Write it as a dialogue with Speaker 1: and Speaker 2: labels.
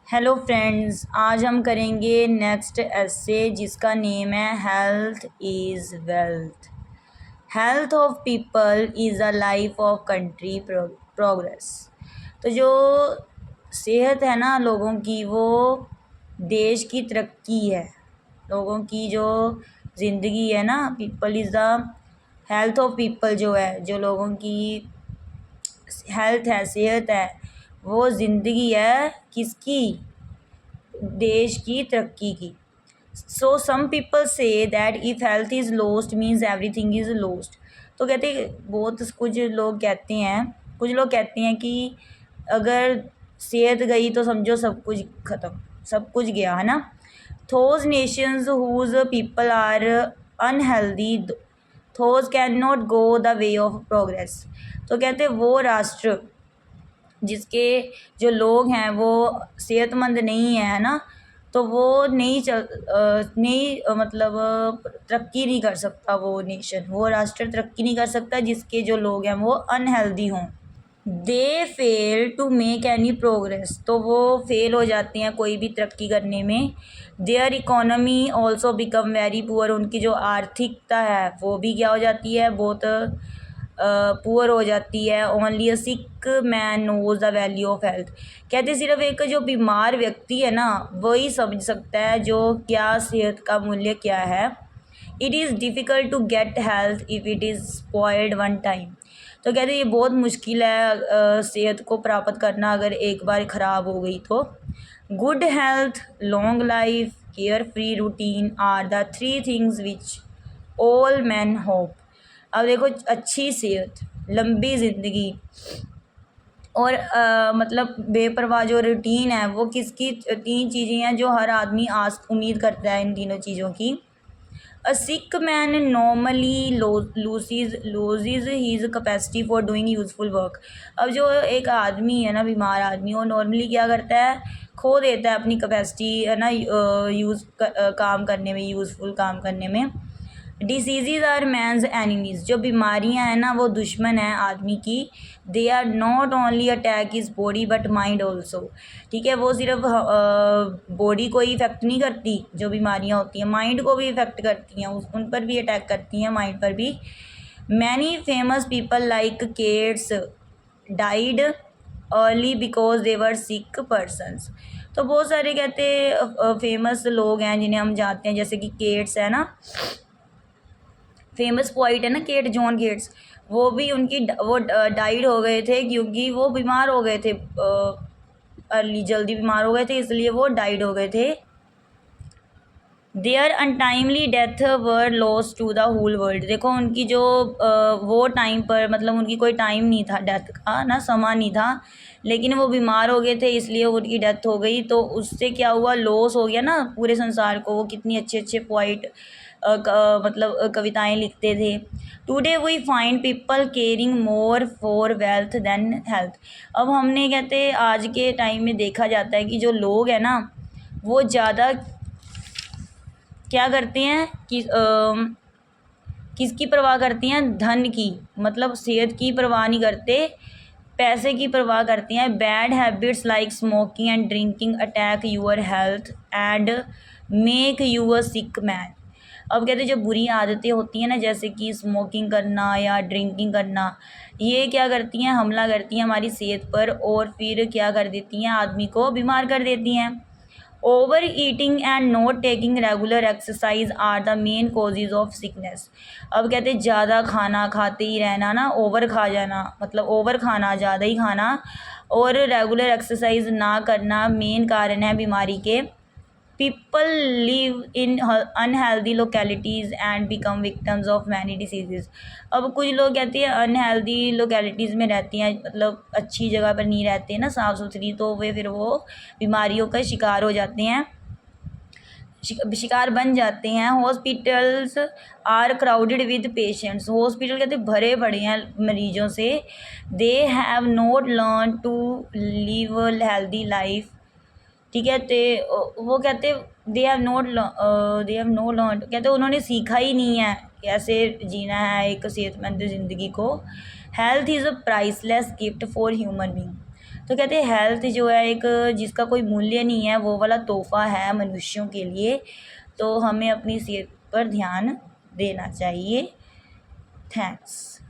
Speaker 1: Hello friends, आज हम करेंगे नेक्स्ट एसे जिसका नेम है health is wealth. Health of people is a life of country progress. तो जो सेहत है ना लोगों की, वो देश की तरक्की है। लोगों की जो ज़िंदगी है ना, people is the health of people, जो है जो लोगों की हेल्थ है, सेहत है, वो ज़िंदगी है किसकी? देश की तरक्की की। So some people say that if health is lost means everything is lost. तो कहते बहुत कुछ लोग कहते हैं कि अगर सेहत गई तो समझो सब कुछ ख़त्म, सब कुछ गया, है ना। Those nations whose people are unhealthy, those can not go the way of progress. तो कहते वो राष्ट्र जिसके जो लोग हैं वो सेहतमंद नहीं है ना, तो वो मतलब तरक्की नहीं कर सकता। वो नेशन, वो राष्ट्र तरक्की नहीं कर सकता जिसके जो लोग हैं वो अनहेल्दी हों। They fail to make any progress, तो वो फेल हो जाते हैं कोई भी तरक्की करने में। There economy also become very poor, उनकी जो आर्थिकता है वो भी क्या हो जाती है, बहुत पुअर हो जाती है। Only a sick man knows the value of health. कहते सिर्फ एक जो बीमार व्यक्ति है ना, वही समझ सकता है जो क्या सेहत का मूल्य क्या है। It is difficult to get health if it is spoiled one time. तो कहते ये बहुत मुश्किल है सेहत को प्राप्त करना अगर एक बार ख़राब हो गई तो। Good health, long life, carefree routine are the three things which all man hope. अब देखो, अच्छी सेहत, लंबी ज़िंदगी और मतलब बेपरवाह जो रूटीन है, वो किसकी तीन चीज़ें हैं जो हर आदमी आस उम्मीद करता है इन तीनों चीज़ों की। A sick man normally loses his capacity for doing useful work। अब जो एक आदमी है ना, बीमार आदमी, वो नॉर्मली क्या करता है, खो देता है अपनी कैपेसिटी, है ना, काम करने में, यूज़फुल काम करने में। डिसीज़ आर मैंस एनिमीज़, जो बीमारियां हैं ना वो दुश्मन है आदमी की। They are not only attack is body but mind also. ठीक है, वो सिर्फ बॉडी को ही इफेक्ट नहीं करती, जो बीमारियां होती हैं माइंड को भी इफेक्ट करती हैं, उन पर भी अटैक करती हैं, माइंड पर भी। Many famous people like Keats died early because they were sick persons. तो बहुत सारे कहते फेमस लोग हैं जिन्हें हम जानते हैं, जैसे कि केट्स है ना, फेमस पोइट है ना, केट जॉन केट्स। वो भी वो डाइड हो गए थे क्योंकि वो बीमार हो गए थे, अर्ली, जल्दी बीमार हो गए थे, इसलिए वो डाइड हो गए थे। Their untimely death were loss to the whole world. देखो उनकी जो वो टाइम पर, मतलब उनकी कोई टाइम नहीं था डेथ का ना, समा नहीं था, लेकिन वो बीमार हो गए थे इसलिए उनकी डेथ हो गई। तो उससे क्या हुआ, लॉस हो गया ना पूरे संसार को। वो कितनी अच्छे अच्छे पोइट मतलब कविताएं लिखते थे। Today we find people caring more for wealth than health. अब हमने कहते आज के टाइम में देखा जाता है कि जो लोग हैं ना, वो ज़्यादा क्या करते हैं कि किसकी परवाह करती हैं, धन की, मतलब सेहत की परवाह नहीं करते, पैसे की परवाह करती हैं। Bad habits like smoking and drinking attack your health and make you a sick man. अब कहते जो बुरी आदतें होती हैं ना, जैसे कि स्मोकिंग करना या ड्रिंकिंग करना, ये क्या करती हैं, हमला करती हैं हमारी सेहत पर और फिर क्या कर देती हैं, आदमी को बीमार कर देती हैं। Over eating and not taking regular exercise are the main causes of sickness. अब कहते ज़्यादा खाना खाते ही रहना ना, ओवर खा जाना, मतलब ओवर खाना, ज़्यादा ही खाना, और रेगुलर एक्सरसाइज ना करना मेन कारण है बीमारी के। People live in unhealthy localities and become victims of many diseases. अब कुछ लोग कहते हैं अनहेल्दी लोकेलिटीज़ में रहती हैं, मतलब अच्छी जगह पर नहीं रहते हैं ना, साफ़ सुथरी, तो वे फिर वो बीमारियों का शिकार हो जाते हैं, शिकार बन जाते हैं। Hospitals are crowded with patients, hospital कहते भरे पड़े हैं मरीजों से। They have not learn to live healthy life. ठीक है, तो वो कहते दे हैव नो लर्न, कहते उन्होंने सीखा ही नहीं है कैसे जीना है एक सेहतमंद ज़िंदगी को। Health is a priceless gift for human being. तो कहते हैं हेल्थ जो है एक जिसका कोई मूल्य नहीं है, वो वाला तोहफ़ा है मनुष्यों के लिए। तो हमें अपनी सेहत पर ध्यान देना चाहिए। थैंक्स।